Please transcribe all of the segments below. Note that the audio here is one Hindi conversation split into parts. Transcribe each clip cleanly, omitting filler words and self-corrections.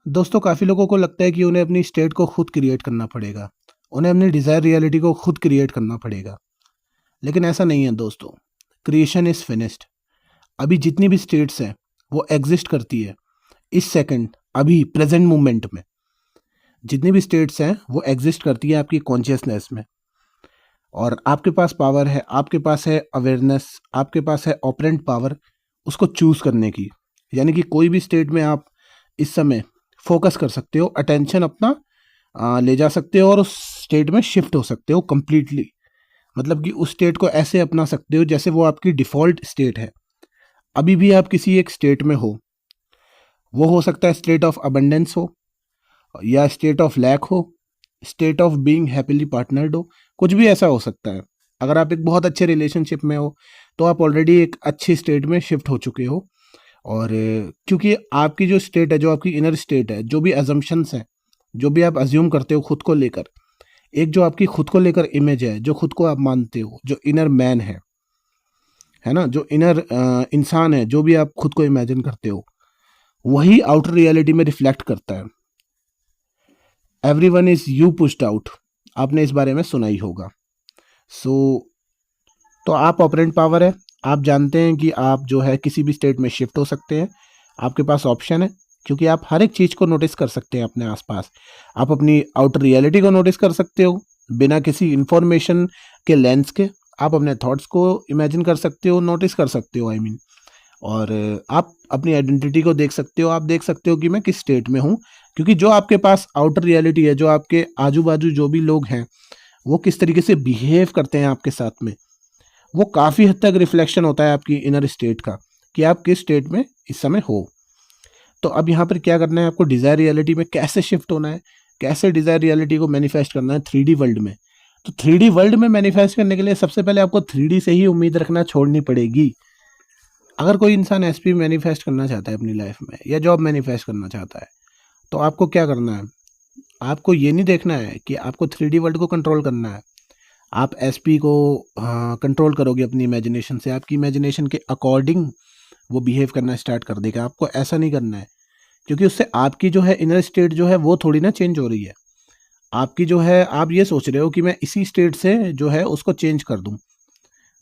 दोस्तों, काफ़ी लोगों को लगता है कि उन्हें अपनी स्टेट को खुद क्रिएट करना पड़ेगा। उन्हें अपनी डिज़ायर रियलिटी को खुद क्रिएट करना पड़ेगा। लेकिन ऐसा नहीं है दोस्तों। Creation is finished. अभी जितनी भी स्टेट्स हैं, वो एग्ज़िस्ट करती है इस सेकंड, अभी प्रेज़ेंट मोमेंट में। जितनी भी स्टेट्स हैं, वो एग्ज़िस्ट करती है आपकी कॉन्शियसनेस में। और आपके पास पावर है, आपके पास है अवेयरनेस, आपके पास है ऑपरेंट पावर उसको चूज़ करने की। यानी कि कोई भी स्टेट में आप इस समय फ़ोकस कर सकते हो, अटेंशन अपना ले जा सकते हो और उस स्टेट में शिफ्ट हो सकते हो कंप्लीटली। मतलब कि उस स्टेट को ऐसे अपना सकते हो जैसे वो आपकी डिफ़ॉल्ट स्टेट है। अभी भी आप किसी एक स्टेट में हो, वो हो सकता है स्टेट ऑफ अबंडेंस हो या स्टेट ऑफ लैक हो, state of being happily partnered हो, कुछ भी ऐसा हो सकता है। अगर आप एक बहुत अच्छे रिलेशनशिप में हो, तो आप ऑलरेडी एक अच्छी स्टेट में शिफ्ट हो चुके हो। और क्योंकि आपकी जो स्टेट है, जो आपकी इनर स्टेट है, जो भी अजम्पशंस हैं, जो भी आप अज्यूम करते हो खुद को लेकर, एक जो आपकी खुद को लेकर इमेज है, जो खुद को आप मानते हो, जो इनर मैन है ना, जो इनर इंसान है, जो भी आप खुद को इमेजिन करते हो, वही आउटर रियलिटी में रिफ्लेक्ट करता है। Everyone is you pushed out, आपने इस बारे में सुना ही होगा। सो तो आप ऑपरेंट पावर है, आप जानते हैं कि आप जो है किसी भी स्टेट में शिफ्ट हो सकते हैं। आपके पास ऑप्शन है, क्योंकि आप हर एक चीज़ को नोटिस कर सकते हैं अपने आसपास। आप अपनी आउटर रियलिटी को नोटिस कर सकते हो बिना किसी इंफॉर्मेशन के लेंस के। आप अपने थॉट्स को इमेजिन कर सकते हो, नोटिस कर सकते हो, आई मीन। और आप अपनी आइडेंटिटी को देख सकते हो, आप देख सकते हो कि मैं किस स्टेट में हूँ। क्योंकि जो आपके पास आउटर रियलिटी है, जो आपके आजू बाजू जो भी लोग हैं, वो किस तरीके से बिहेव करते हैं आपके साथ में, वो काफ़ी हद तक रिफ्लेक्शन होता है आपकी इनर स्टेट का, कि आप किस स्टेट में इस समय हो। तो अब यहाँ पर क्या करना है, आपको डिज़ायर रियलिटी में कैसे शिफ्ट होना है, कैसे डिज़ायर रियलिटी को मैनिफेस्ट करना है 3D वर्ल्ड में। तो 3D वर्ल्ड में मैनिफेस्ट करने के लिए सबसे पहले आपको 3D से ही उम्मीद रखना छोड़नी पड़ेगी। अगर कोई इंसान एसपी मैनिफेस्ट करना चाहता है अपनी लाइफ में, या जॉब मैनिफेस्ट करना चाहता है, तो आपको क्या करना है? आपको ये नहीं देखना है कि आपको 3D वर्ल्ड को कंट्रोल करना है। आप एसपी को कंट्रोल करोगे अपनी इमेजिनेशन से, आपकी इमेजिनेशन के अकॉर्डिंग वो बिहेव करना स्टार्ट कर देगा। आपको ऐसा नहीं करना है, क्योंकि उससे आपकी जो है इनर स्टेट जो है वो थोड़ी ना चेंज हो रही है। आपकी जो है, आप ये सोच रहे हो कि मैं इसी स्टेट से जो है उसको चेंज कर दूं।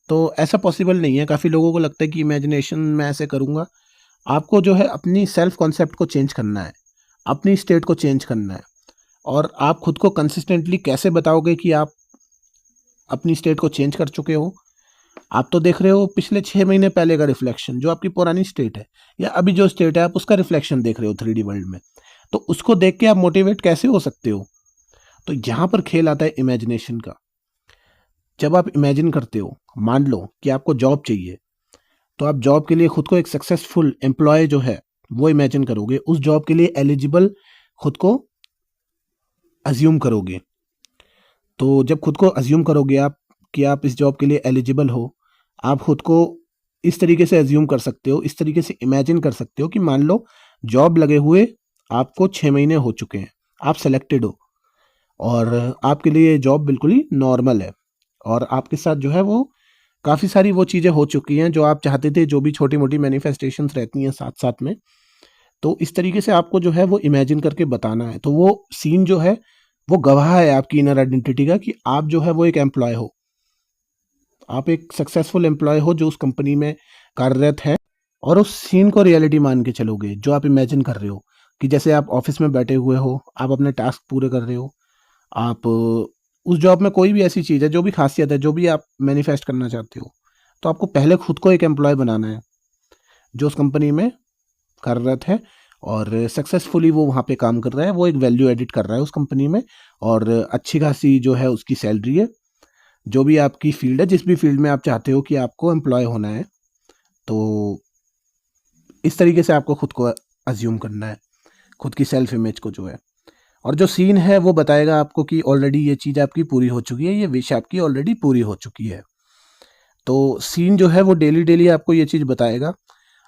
तो ऐसा पॉसिबल नहीं है। काफ़ी लोगों को लगता है कि इमेजिनेशन मैं ऐसे करूंगा। आपको जो है अपनी सेल्फ कॉन्सेप्ट को चेंज करना है, अपनी स्टेट को चेंज करना है। और आप खुद को कंसिस्टेंटली कैसे बताओगे कि आप अपनी स्टेट को चेंज कर चुके हो? आप तो देख रहे हो पिछले 6 महीने पहले का रिफ्लेक्शन, जो आपकी पुरानी स्टेट है, या अभी जो स्टेट है आप उसका रिफ्लेक्शन देख रहे हो 3D वर्ल्ड में। तो उसको देख के आप मोटिवेट कैसे हो सकते हो? तो यहाँ पर खेल आता है इमेजिनेशन का। जब आप इमेजिन करते हो, मान लो कि आपको जॉब चाहिए, तो आप जॉब के लिए खुद को एक सक्सेसफुल एम्प्लॉय जो है वो इमेजिन करोगे। उस जॉब के लिए एलिजिबल खुद को अज्यूम करोगे। तो जब खुद को अज्यूम करोगे आप कि आप इस जॉब के लिए एलिजिबल हो, आप खुद को इस तरीके से अज्यूम कर सकते हो, इस तरीके से इमेजिन कर सकते हो कि मान लो जॉब लगे हुए आपको 6 महीने हो चुके हैं, आप सेलेक्टेड हो, और आपके लिए जॉब बिल्कुल ही नॉर्मल है। और आपके साथ जो है वो काफ़ी सारी वो चीज़ें हो चुकी हैं जो आप चाहते थे, जो भी छोटी मोटी मैनिफेस्टेशंस रहती हैं साथ साथ में। तो इस तरीके से आपको जो है वो इमेजिन करके बताना है। तो वो सीन जो है वो गवाह है आपकी इनर आइडेंटिटी का, कि आप जो है वो एक एम्प्लॉय हो, आप एक सक्सेसफुल एम्प्लॉय हो जो उस कंपनी में कार्यरत है। और उस सीन को रियलिटी मान के चलोगे जो आप इमेजिन कर रहे हो, कि जैसे आप ऑफिस में बैठे हुए हो, आप अपने टास्क पूरे कर रहे हो। आप उस जॉब में कोई भी ऐसी चीज़ है, जो भी खासियत है, जो भी आप मैनिफेस्ट करना चाहते हो, तो आपको पहले खुद को एक एम्प्लॉय बनाना है जो उस कंपनी में कार्यरत है और सक्सेसफुली वो वहाँ पे काम कर रहा है, वो एक वैल्यू एडिट कर रहा है उस कंपनी में, और अच्छी खासी जो है उसकी सैलरी है। जो भी आपकी फील्ड है, जिस भी फील्ड में आप चाहते हो कि आपको एम्प्लॉय होना है, तो इस तरीके से आपको खुद को अज्यूम करना है, खुद की सेल्फ इमेज को जो है। और जो सीन है वो बताएगा आपको कि ऑलरेडी ये चीज़ आपकी पूरी हो चुकी है, ये विश आपकी ऑलरेडी पूरी हो चुकी है। तो सीन जो है वो डेली डेली आपको ये चीज़ बताएगा।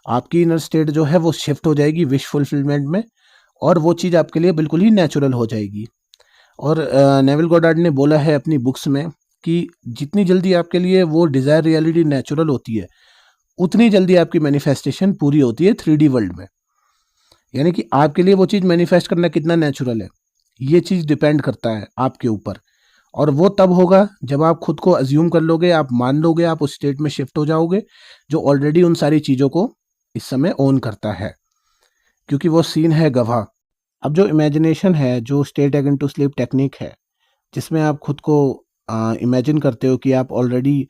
आपकी इनर स्टेट जो है वो शिफ्ट हो जाएगी विश फुलफिलमेंट में, और वो चीज़ आपके लिए बिल्कुल ही नेचुरल हो जाएगी। और नेविल गोडार्ड ने बोला है अपनी बुक्स में कि जितनी जल्दी आपके लिए वो डिज़ायर रियलिटी नेचुरल होती है, उतनी जल्दी आपकी मैनिफेस्टेशन पूरी होती है 3D वर्ल्ड में। यानी कि आपके लिए वो चीज़ मैनिफेस्ट करना कितना नेचुरल है, ये चीज़ डिपेंड करता है आपके ऊपर। और वो तब होगा जब आप खुद को अज्यूम कर लोगे, आप मान लोगे, आप उस स्टेट में शिफ्ट हो जाओगे जो ऑलरेडी उन सारी चीज़ों को इस समय ओन करता है, क्योंकि वो सीन है गवाह। अब जो इमेजिनेशन है, जो state again to sleep technique है, जिसमें आप खुद को इमेजिन करते हो कि आप ऑलरेडी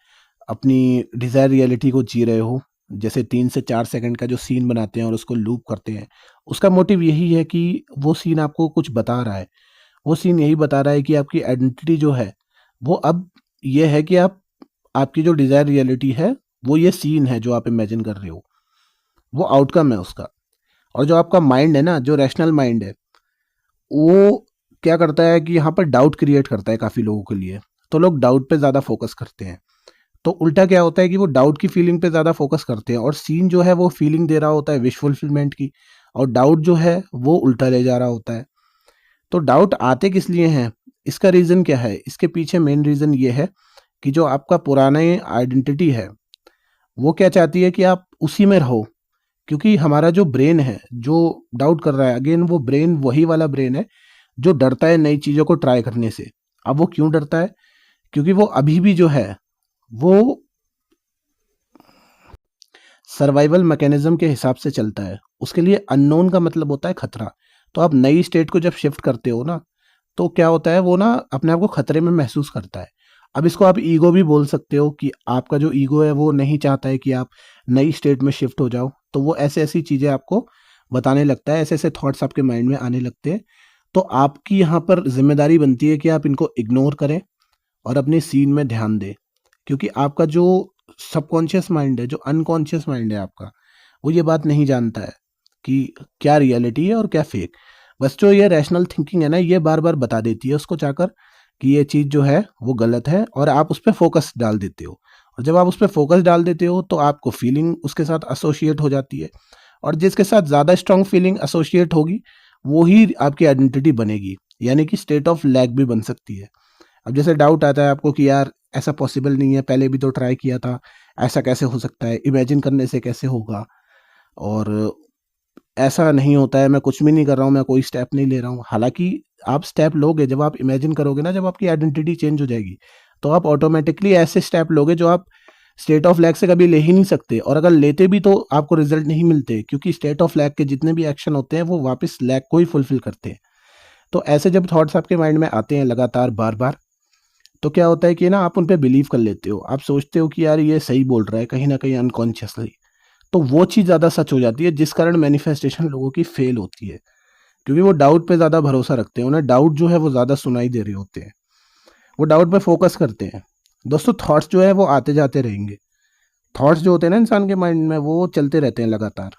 अपनी डिज़ायर रियलिटी को जी रहे हो, जैसे 3 से 4 सेकंड का जो सीन बनाते हैं और उसको लूप करते हैं, उसका मोटिव यही है कि वो सीन आपको कुछ बता रहा है। वो सीन यही बता रहा है कि आपकी आइडेंटिटी जो है, वो अब ये है कि आप आपकी जो डिज़ायर रियलिटी है, वो ये सीन है जो आप इमेजिन कर रहे हो, वो आउटकम है उसका। और जो आपका माइंड है ना, जो रैशनल माइंड है, वो क्या करता है कि यहाँ पर डाउट क्रिएट करता है काफ़ी लोगों के लिए। तो लोग डाउट पे ज़्यादा फोकस करते हैं। तो उल्टा क्या होता है कि वो डाउट की फीलिंग पे ज़्यादा फोकस करते हैं, और सीन जो है वो फीलिंग दे रहा होता है विश फुलफिलमेंट की, और डाउट जो है वो उल्टा ले जा रहा होता है। तो डाउट आते किस लिए हैं? इसका रीज़न क्या है? इसके पीछे मेन रीज़न ये है कि जो आपका पुराना आइडेंटिटी है, वो क्या चाहती है कि आप उसी में रहो। क्योंकि हमारा जो ब्रेन है, जो डाउट कर रहा है, अगेन वो ब्रेन वही वाला ब्रेन है जो डरता है नई चीज़ों को ट्राई करने से। अब वो क्यों डरता है? क्योंकि वो अभी भी जो है, वो सर्वाइवल मैकेनिज्म के हिसाब से चलता है। उसके लिए अननोन का मतलब होता है खतरा। तो आप नई स्टेट को जब शिफ्ट करते हो ना, तो क्या होता है, वो ना अपने आप को खतरे में महसूस करता है। अब इसको आप ईगो भी बोल सकते हो कि आपका जो ईगो है वो नहीं चाहता है कि आप नई स्टेट में शिफ्ट हो जाओ, तो वो ऐसे ऐसी चीज़ें आपको बताने लगता है, ऐसे ऐसे थॉट्स आपके माइंड में आने लगते हैं। तो आपकी यहाँ पर जिम्मेदारी बनती है कि आप इनको इग्नोर करें और अपने सीन में ध्यान दें। क्योंकि आपका जो सबकॉन्शियस माइंड है, जो अनकॉन्शियस माइंड है आपका, वो ये बात नहीं जानता है कि क्या रियलिटी है और क्या फेक। बस जो ये रैशनल थिंकिंग है ना, ये बार बार बता देती है उसको चाहकर कि ये चीज़ जो है वो गलत है, और आप उस पर फोकस डाल देते हो। और जब आप उस पर फोकस डाल देते हो तो आपको फीलिंग उसके साथ एसोसिएट हो जाती है, और जिसके साथ ज़्यादा स्ट्रांग फीलिंग एसोसिएट होगी वो ही आपकी आइडेंटिटी बनेगी। यानी कि स्टेट ऑफ लैग भी बन सकती है। अब जैसे डाउट आता है आपको कि यार ऐसा पॉसिबल नहीं है, पहले भी तो ट्राई किया था, ऐसा कैसे हो सकता है, इमेजिन करने से कैसे होगा, और ऐसा नहीं होता है, मैं कुछ भी नहीं कर रहा हूँ, मैं कोई स्टेप नहीं ले रहा हूँ। हालांकि आप स्टेप लोगे, जब आप इमेजिन करोगे ना, जब आपकी आइडेंटिटी चेंज हो जाएगी, तो आप ऑटोमेटिकली ऐसे स्टेप लोगे जो आप स्टेट ऑफ लैग से कभी ले ही नहीं सकते, और अगर लेते भी तो आपको रिजल्ट नहीं मिलते, क्योंकि स्टेट ऑफ लैग के जितने भी एक्शन होते हैं वो वापस लैग को ही फुलफिल करते हैं। तो ऐसे जब थॉट्स आपके माइंड में आते हैं लगातार बार बार, तो क्या होता है कि ना आप उन पे बिलीव कर लेते हो, आप सोचते हो कि यार ये सही बोल रहा है, कहीं ना कहीं अनकॉन्शियसली। तो वो चीज़ ज़्यादा सच हो जाती है, जिस कारण मैनिफेस्टेशन लोगों की फेल होती है, क्योंकि वो डाउट पे ज़्यादा भरोसा रखते हैं, उन्हें डाउट जो है वो ज़्यादा सुनाई दे रहे होते हैं, वो डाउट पे फोकस करते हैं। दोस्तों, थॉट्स जो है वो आते जाते रहेंगे। थॉट्स जो होते हैं ना इंसान के माइंड में, वो चलते रहते हैं लगातार।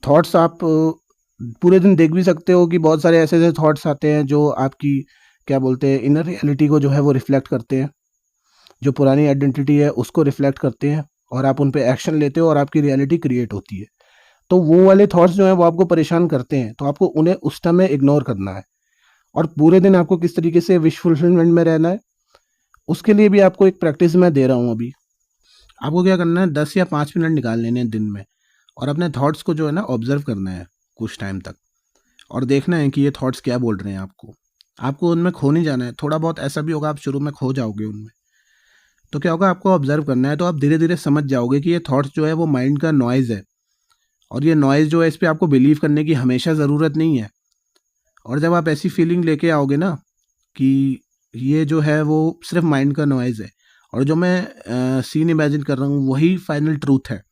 थॉट्स आप पूरे दिन देख भी सकते हो कि बहुत सारे ऐसे ऐसे थॉट्स आते हैं जो आपकी क्या बोलते हैं, इनर रियलिटी को जो है वो रिफ्लेक्ट करते हैं, जो पुरानी आइडेंटिटी है उसको रिफ्लेक्ट करते हैं, और आप उन पे एक्शन लेते हो और आपकी रियलिटी क्रिएट होती है। तो वो वाले थॉट्स जो हैं वो आपको परेशान करते हैं, तो आपको उन्हें उस टाइम में इग्नोर करना है। और पूरे दिन आपको किस तरीके से विश फुलफिलमेंट में रहना है, उसके लिए भी आपको एक प्रैक्टिस मैं दे रहा हूँ अभी। आपको क्या करना है, 10 या 5 मिनट निकाल लेने हैं दिन में, और अपने थॉट्स को जो है ना ऑब्जर्व करना है कुछ टाइम तक, और देखना है कि ये थॉट्स क्या बोल रहे हैं आपको। आपको उनमें खो नहीं जाना है। थोड़ा बहुत ऐसा भी होगा आप शुरू में खो जाओगे उनमें, तो क्या होगा, आपको ऑब्जर्व करना है, तो आप धीरे धीरे समझ जाओगे कि ये थॉट्स जो है वो माइंड का नॉइज़ है, और ये नॉइज़ जो है इस पे आपको बिलीव करने की हमेशा ज़रूरत नहीं है। और जब आप ऐसी फीलिंग लेके आओगे ना कि ये जो है वो सिर्फ माइंड का नॉइज़ है, और जो मैं सीन इमेजिन कर रहा हूँ वही फाइनल ट्रूथ है,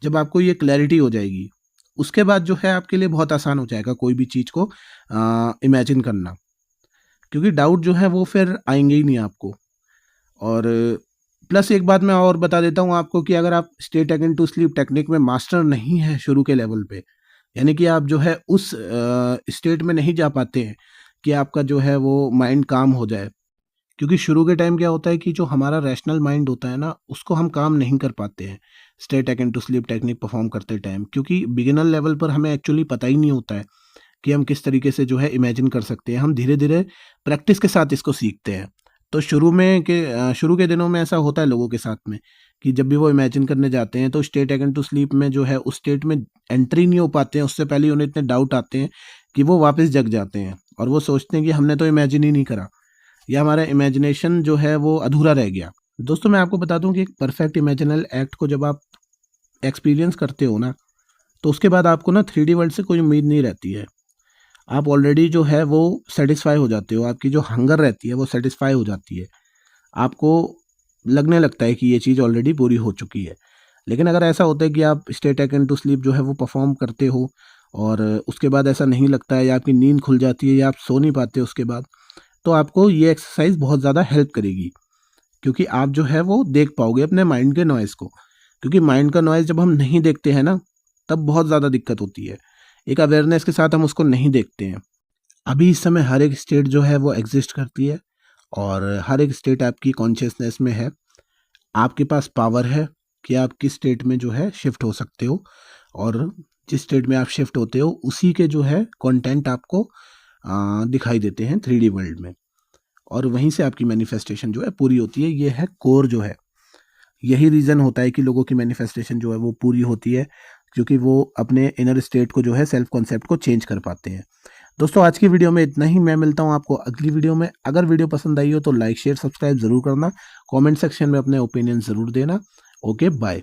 जब आपको ये क्लैरिटी हो जाएगी, उसके बाद जो है आपके लिए बहुत आसान हो जाएगा कोई भी चीज़ को इमेजिन करना, क्योंकि डाउट जो है वो फिर आएंगे ही नहीं आपको। और प्लस एक बात मैं और बता देता हूँ आपको कि अगर आप state again to sleep technique में मास्टर नहीं है शुरू के लेवल पे, यानी कि आप जो है उस स्टेट में नहीं जा पाते हैं कि आपका जो है वो माइंड काम हो जाए, क्योंकि शुरू के टाइम क्या होता है कि जो हमारा रैशनल माइंड होता है ना, उसको हम काम नहीं कर पाते हैं state again to sleep technique perform करते टाइम, क्योंकि बिगिनर लेवल पर हमें एक्चुअली पता ही नहीं होता है कि हम किस तरीके से जो है इमेजिन कर सकते हैं। हम धीरे धीरे प्रैक्टिस के साथ इसको सीखते हैं। तो शुरू के दिनों में ऐसा होता है लोगों के साथ में कि जब भी वो इमेजिन करने जाते हैं तो स्टेट अगेन टू स्लीप में जो है उस स्टेट में एंट्री नहीं हो पाते हैं, उससे पहले उन्हें इतने डाउट आते हैं कि वो वापस जग जाते हैं और वो सोचते हैं कि हमने तो इमेजिन ही नहीं करा, या हमारा इमेजिनेशन जो है वो अधूरा रह गया। दोस्तों मैं आपको बता दूं कि एक परफेक्ट इमेजिनल एक्ट को जब आप एक्सपीरियंस करते हो ना, तो उसके बाद आपको ना 3D वर्ल्ड से कोई उम्मीद नहीं रहती है। आप ऑलरेडी जो है वो सेटिस्फाई हो जाते हो, आपकी जो हंगर रहती है वो सेटिस्फाई हो जाती है। आपको लगने लगता है कि ये चीज़ ऑलरेडी पूरी हो चुकी है। लेकिन अगर ऐसा होता है कि आप स्टे टेकन टू स्लीप जो है वो परफॉर्म करते हो और उसके बाद ऐसा नहीं लगता है, या आपकी नींद खुल जाती है, या आप सो नहीं पाते उसके बाद, तो आपको ये एक्सरसाइज बहुत ज़्यादा हेल्प करेगी, क्योंकि आप जो है वो देख पाओगे अपने माइंड के नॉइज़ को। क्योंकि माइंड का नॉइज़ जब हम नहीं देखते हैं ना, तब बहुत ज़्यादा दिक्कत होती है। एक अवेयरनेस के साथ हम उसको नहीं देखते हैं। अभी इस समय हर एक स्टेट जो है वो एग्जिस्ट करती है और हर एक स्टेट आपकी कॉन्शियसनेस में है। आपके पास पावर है कि आप किस स्टेट में जो है शिफ्ट हो सकते हो, और जिस स्टेट में आप शिफ्ट होते हो उसी के जो है कंटेंट आपको दिखाई देते हैं 3D वर्ल्ड में, और वहीं से आपकी मैनिफेस्टेशन जो है पूरी होती है। ये है कोर जो है, यही रीज़न होता है कि लोगों की मैनिफेस्टेशन जो है वो पूरी होती है, क्योंकि वो अपने इनर स्टेट को जो है सेल्फ कॉन्सेप्ट को चेंज कर पाते हैं। दोस्तों आज की वीडियो में इतना ही। मैं मिलता हूँ आपको अगली वीडियो में। अगर वीडियो पसंद आई हो तो लाइक शेयर सब्सक्राइब ज़रूर करना, कमेंट सेक्शन में अपने ओपिनियन ज़रूर देना। Okay bye.